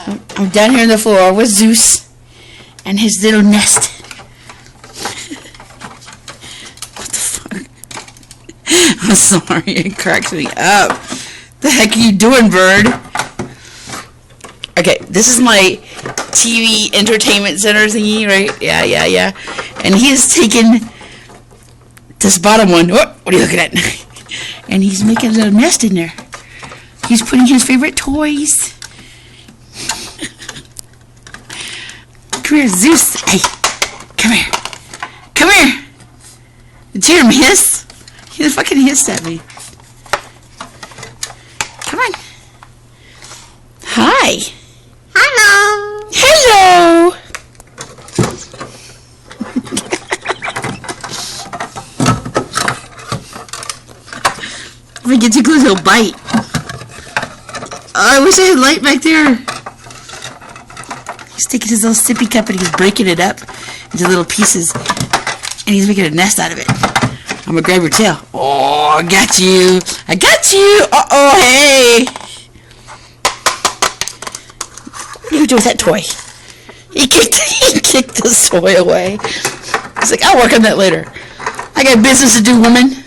I'm down here on the floor with Zeus and his little nest. What the fuck? I'm sorry, it cracks me up. The heck are you doing, bird? Okay, this is my TV entertainment center thingy, right? Yeah. And he has taken this bottom one. What are you looking at? And he's making a little nest in there. He's putting his favorite toys. Come here, Zeus. Hey, come here. Come here. Did you hear him hiss? He fucking hissed at me. Come on. Hi. Hello. Hello. If I get too close, he'll bite. Oh, I wish I had light back there. He's taking his little sippy cup and he's breaking it up into little pieces. And he's making a nest out of it. I'm gonna grab your tail. Oh, I got you. I got you. Uh-oh, hey. What are you doing with that toy? He kicked this toy away. He's like, I'll work on that later. I got business to do, woman.